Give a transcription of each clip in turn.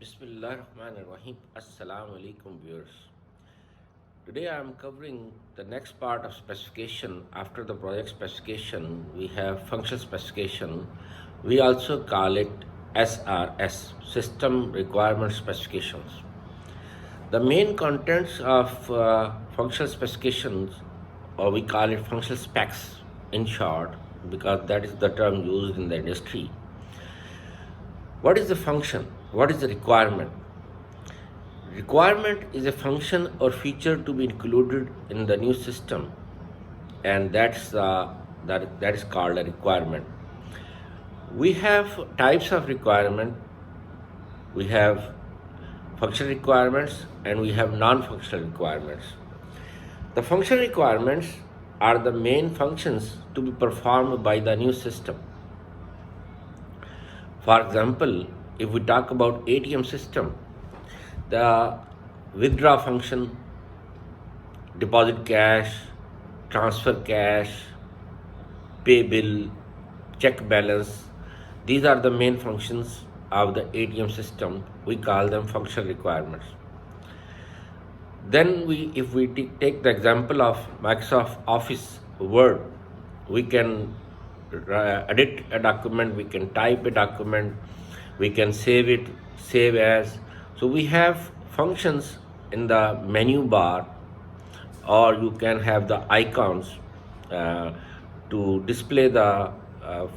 Bismillahirrahmanirrahim. Assalamu alaikum viewers. Today I am covering the next part of specification. After the project specification, we have function specification. We also call it SRS, System Requirement Specifications. The main contents of functional specifications, or we call it functional specs in short, because that is the term used in the industry. What is the function? What is the requirement? Requirement is a function or feature to be included in the new system, and that is called a requirement. We have types of requirement. We have functional requirements and we have non-functional requirements. The functional requirements are the main functions to be performed by the new system. For example, if we talk about ATM system, the withdraw function, deposit cash, transfer cash, pay bill, check balance, these are the main functions of the ATM system. We call them functional requirements. Then if we take the example of Microsoft Office Word, we can edit a document, we can type a document, we can save it, save as. So we have functions in the menu bar, or you can have the icons to display the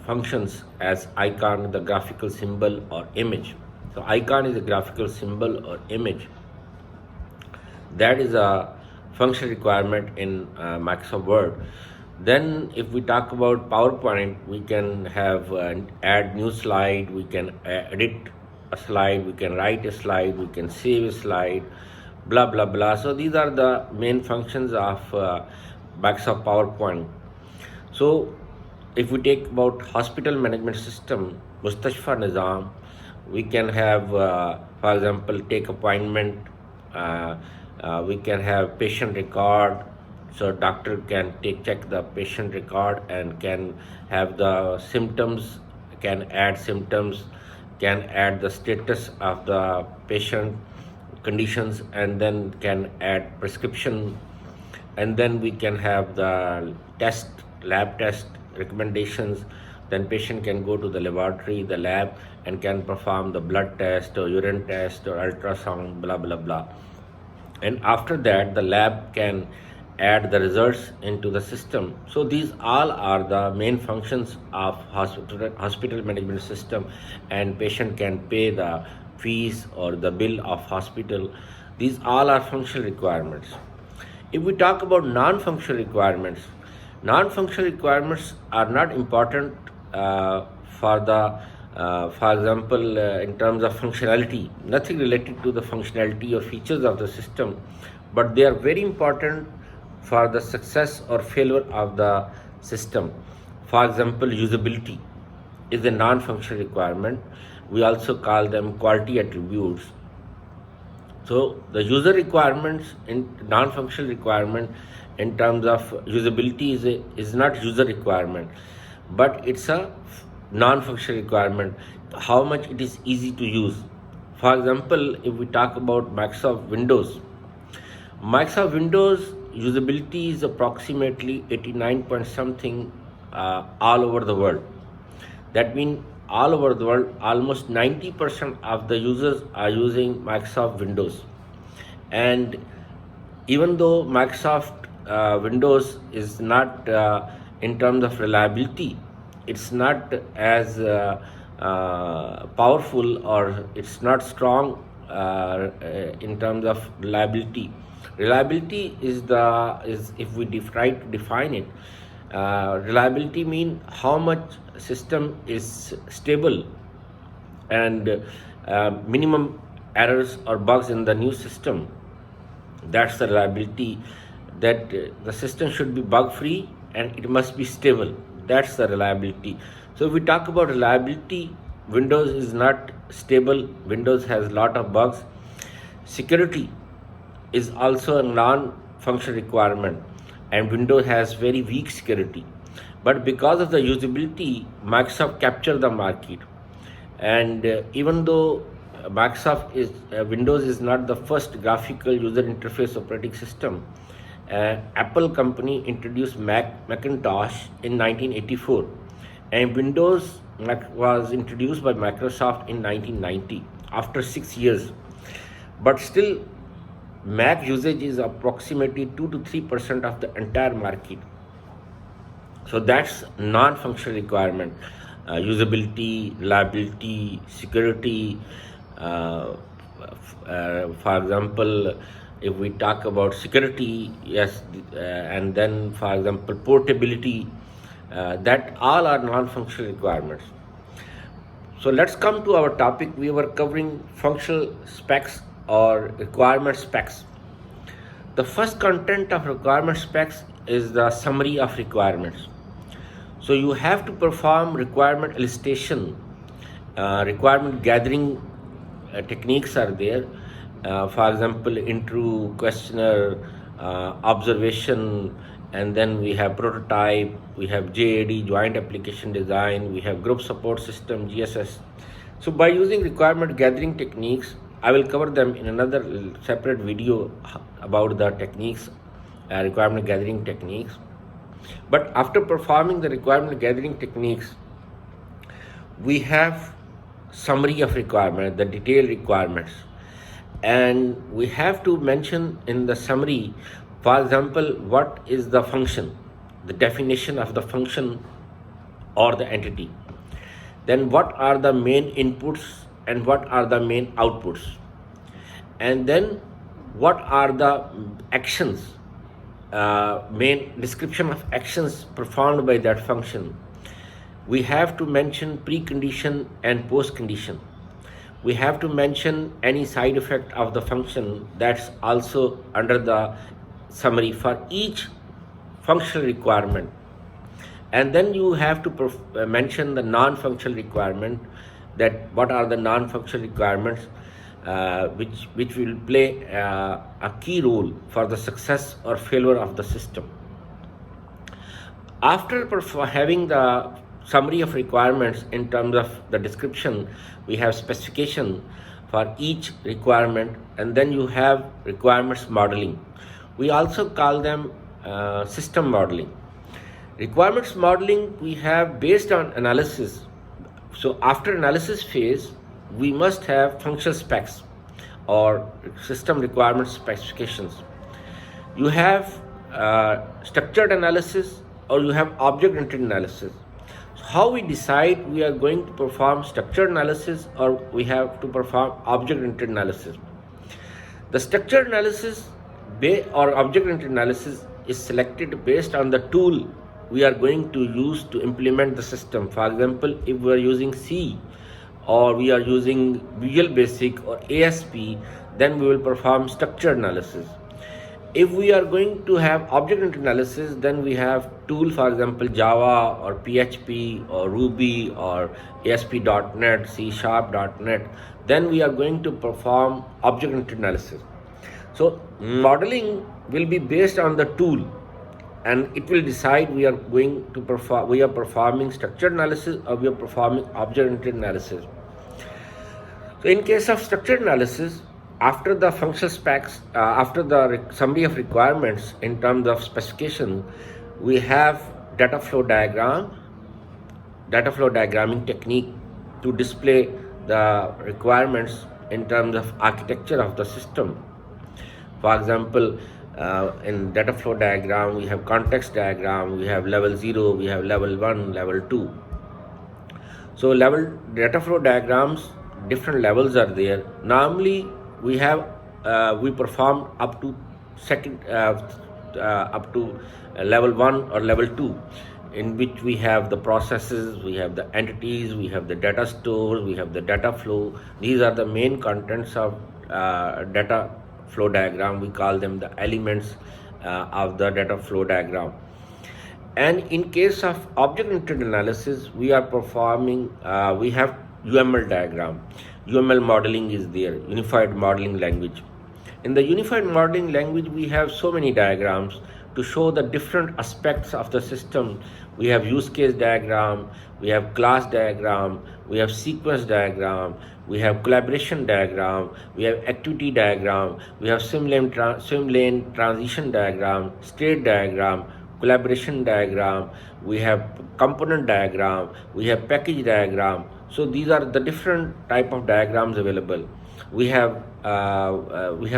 functions as icon, the graphical symbol or image. So icon is a graphical symbol or image. That is a functional requirement in Microsoft Word. Then if we talk about PowerPoint, we can have add new slide, we can edit a slide, we can write a slide, we can save a slide, blah blah blah. So these are the main functions of Microsoft PowerPoint. So if we take about hospital management system, Mustashfa Nizam, we can have, for example, take appointment, we can have patient record, so doctor can check the patient record and can have the symptoms, can add symptoms, can add the status of the patient conditions, and then can add prescription, and then we can have the test, lab test recommendations. Then patient can go to the laboratory, the lab, and can perform the blood test or urine test or ultrasound, blah blah blah. And after that, the lab can add the results into the system. So these all are the main functions of hospital management system, and patient can pay the fees or the bill of hospital. These all are functional requirements. If we talk about non-functional requirements, non-functional requirements are not important for example, in terms of functionality, nothing related to the functionality or features of the system, but they are very important for the success or failure of the system. For example, usability is a non-functional requirement. We also call them quality attributes. So the user requirements in non-functional requirement in terms of usability is not user requirement, but it's a non-functional requirement, how much it is easy to use. For example, if we talk about Microsoft Windows usability is approximately 89 point something all over the world. That means all over the world, almost 90% of the users are using Microsoft Windows. And even though Microsoft Windows is not, in terms of reliability, it's not as powerful, or it's not strong in terms of reliability. Reliability is if we try to define it, reliability means how much system is stable, and minimum errors or bugs in the new system. That's the reliability, that the system should be bug free and it must be stable. That's the reliability. So if we talk about reliability, Windows is not stable, Windows has a lot of bugs. Security is also a non-functional requirement, and Windows has very weak security. But because of the usability, Microsoft captured the market. And even though Microsoft is Windows is not the first graphical user interface operating system. Apple company introduced Macintosh in 1984, and Windows was introduced by Microsoft in 1990 after 6 years. But still, Mac usage is approximately 2 to 3% of the entire market. So that's non-functional requirement, usability, reliability, security. For example, if we talk about security, yes, and then for example portability, that all are non-functional requirements. So let's come to our topic. We were covering functional specs or requirement specs. The first content of requirement specs is the summary of requirements. So you have to perform requirement elicitation, requirement gathering techniques are there. For example, interview, questionnaire, observation, and then we have prototype, we have JAD, joint application design, we have group support system, GSS. So by using requirement gathering techniques, I will cover them in another separate video about the techniques, requirement gathering techniques. But after performing the requirement gathering techniques, we have summary of requirement, the detailed requirements. And we have to mention in the summary, for example, what is the function, the definition of the function or the entity. Then what are the main inputs and what are the main outputs. And then what are the actions, main description of actions performed by that function. We have to mention precondition and postcondition. We have to mention any side effect of the function, that's also under the summary for each functional requirement. And then you have to mention the non-functional requirement, that what are the non-functional requirements which will play a key role for the success or failure of the system. After having the summary of requirements in terms of the description, we have specification for each requirement, and then you have requirements modeling. We also call them system modeling. Requirements modeling we have based on analysis. So after analysis phase, we must have functional specs or system requirement specifications. You have structured analysis or you have object-oriented analysis. So how we decide we are going to perform structured analysis or we have to perform object-oriented analysis? The structured analysis or object-oriented analysis is selected based on the tool we are going to use to implement the system. For example, if we are using C or we are using Visual Basic or ASP, then we will perform structured analysis. If we are going to have object-oriented analysis, then we have tool, for example, Java or PHP or Ruby or ASP.NET, C#.NET, then we are going to perform object-oriented analysis. So modeling will be based on the tool, and it will decide we are performing structured analysis or we are performing object-oriented analysis. So in case of structured analysis, after the functional specs, after the summary of requirements in terms of specification, we have data flow diagramming technique to display the requirements in terms of architecture of the system. For example, in data flow diagram, we have context diagram, we have level 0, we have level 1, level 2. So data flow diagrams, different levels are there. Normally, we perform up to level 1 or level 2, in which we have the processes, we have the entities, we have the data stores, we have the data flow. These are the main contents of data flow diagram. We call them the elements of the data flow diagram. And in case of object-oriented analysis, we have UML diagram. UML modeling is there, Unified Modeling Language. In the Unified Modeling Language, we have so many diagrams. to show the different aspects of the system. We have use case diagram, we have class diagram, we have sequence diagram, we have collaboration diagram, we have activity diagram, we have swim lane transition diagram, state diagram, collaboration diagram, we have component diagram, we have package diagram. So these are the different type of diagrams available. We have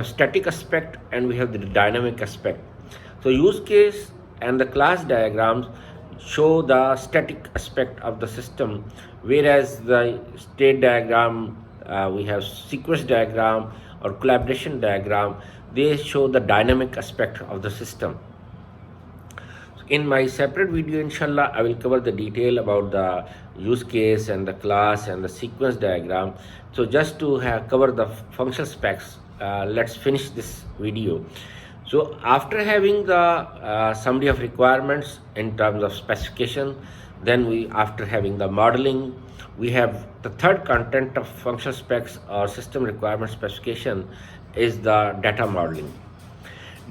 static aspect and we have the dynamic aspect. So use case and the class diagrams show the static aspect of the system, whereas the state diagram, we have sequence diagram or collaboration diagram, they show the dynamic aspect of the system. In my separate video, inshallah, I will cover the detail about the use case and the class and the sequence diagram. So just to cover the function specs, let's finish this video. So after having the summary of requirements in terms of specification, then after having the modeling, we have the third content of function specs or system requirement specification is the data modeling.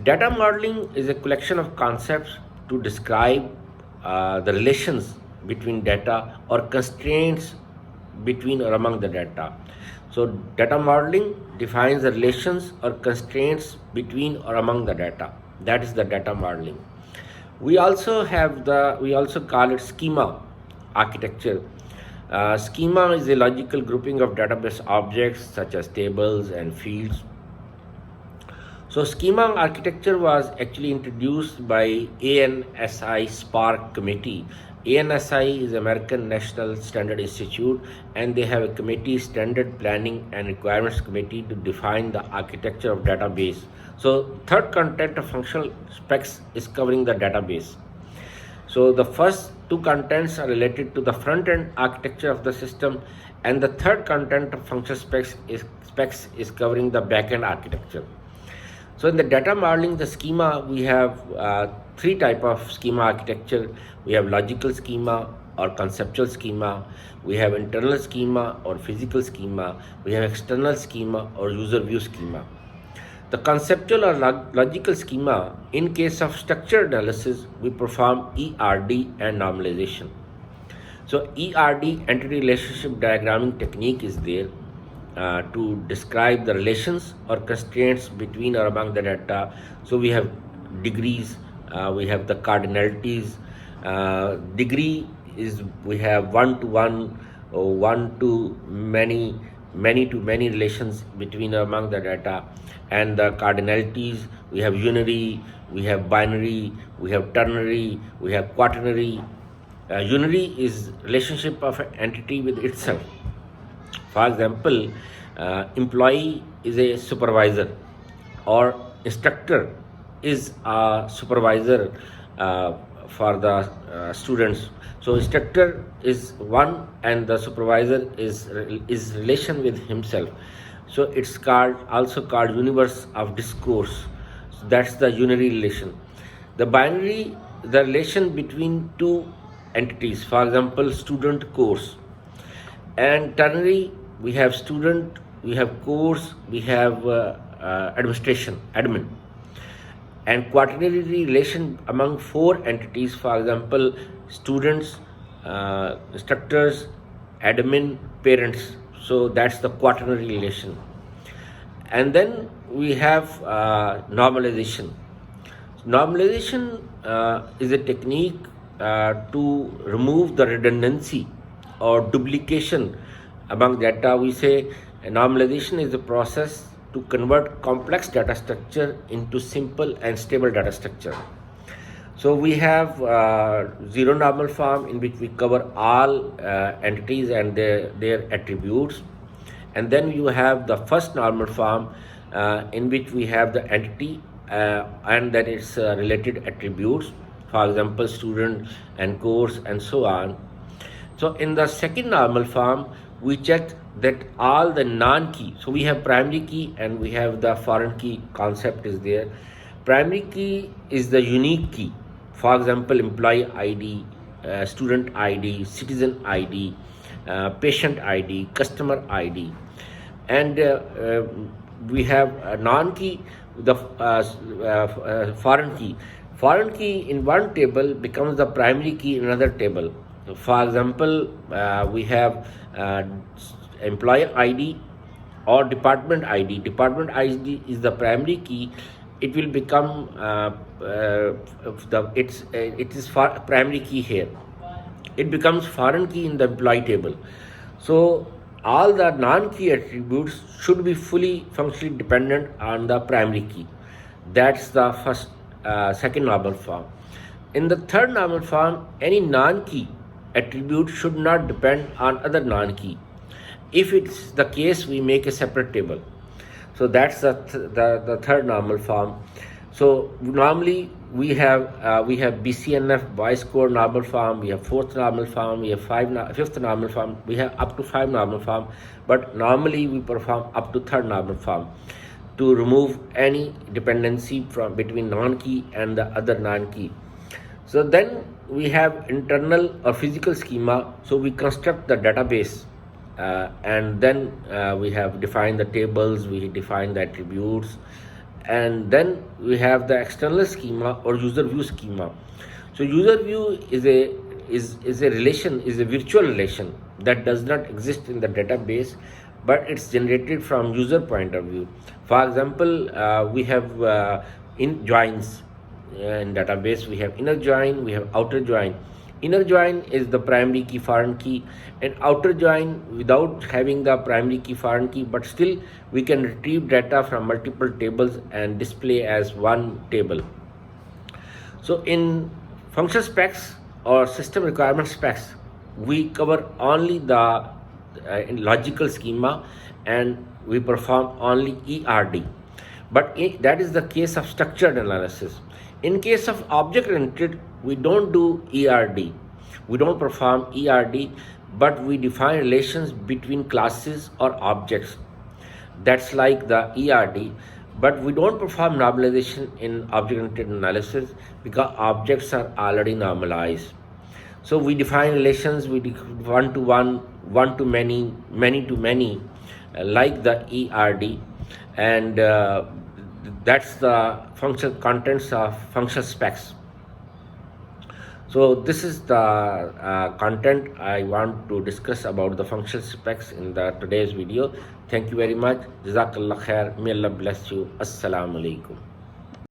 Data modeling is a collection of concepts to describe the relations between data or constraints between or among the data. So data modeling defines the relations or constraints between or among the data. That is the data modeling. We also call it schema architecture. Schema is a logical grouping of database objects such as tables and fields. So schema architecture was actually introduced by ANSI Spark Committee. ANSI is American National Standard Institute, and they have a committee, Standard Planning and Requirements Committee, to define the architecture of database. So third content of functional specs is covering the database. So the first two contents are related to the front-end architecture of the system, and the third content of functional specs is covering the back-end architecture. So in the data modeling, the schema, we have three type of schema architecture. We have logical schema or conceptual schema. We have internal schema or physical schema. We have external schema or user view schema. The conceptual or logical schema, in case of structure analysis, we perform ERD and normalization. So ERD, entity relationship diagramming technique, is there to describe the relations or constraints between or among the data. So we have degrees, we have the cardinalities. Degree is we have one-to-one or one-to-many, many-to-many relations between or among the data. And the cardinalities, we have unary, we have binary, we have ternary, we have quaternary. Unary is relationship of an entity with itself. For example, employee is a supervisor, or instructor is a supervisor for the students. So instructor is one and the supervisor is relation with himself. So it's also called universe of discourse. So that's the unary relation. The binary, the relation between two entities, for example, student course. And ternary, we have student, we have course, we have administration, admin. And quaternary relation among four entities, for example, students, instructors, admin, parents. So that's the quaternary relation. And then we have normalization. Normalization is a technique to remove the redundancy or duplication among data. We say normalization is a process to convert complex data structure into simple and stable data structure. So we have zero normal form, in which we cover all entities and their attributes. And then you have the first normal form, in which we have the entity and then its related attributes, for example, student and course and so on. So in the second normal form, we check that all the non-key, so we have primary key and we have the foreign key concept is there. Primary key is the unique key, for example, employee ID, student ID, citizen ID, patient ID, customer ID. And we have a non-key, the foreign key. Foreign key in one table becomes the primary key in another table. For example, we have employer ID or department ID. Department ID is the primary key. It will become it is for primary key here. It becomes foreign key in the employee table. So all the non-key attributes should be fully functionally dependent on the primary key. That's the second normal form. In the third normal form, any non-key attribute should not depend on other non-key. If it's the case, we make a separate table. So that's the third normal form. So normally we have BCNF, Boyce Code normal form, we have fourth normal form, we have fifth normal form, we have up to 5 normal form, but normally we perform up to third normal form to remove any dependency from between non-key and the other non-key. So then we have internal or physical schema. So we construct the database and then we have defined the tables, we define the attributes, and then we have the external schema or user view schema. So user view is a relation, is a virtual relation that does not exist in the database, but it's generated from user point of view. For example, we have in joins in database. We have inner join, we have outer join. Inner join is the primary key, foreign key, and outer join without having the primary key, foreign key, but still we can retrieve data from multiple tables and display as one table. So in function specs or system requirement specs, we cover only the logical schema and we perform only ERD. But that is the case of structured analysis. In case of object-oriented, we don't do ERD. We don't perform ERD, but we define relations between classes or objects. That's like the ERD, but we don't perform normalization in object-oriented analysis because objects are already normalized. So we define relations with one-to-one, one-to-many, many-to-many, like the ERD, and that's the function contents of function specs. So this is the content I want to discuss about the function specs in the today's video. Thank you very much. Jazakallah khair. May Allah bless you. Assalamu alaikum.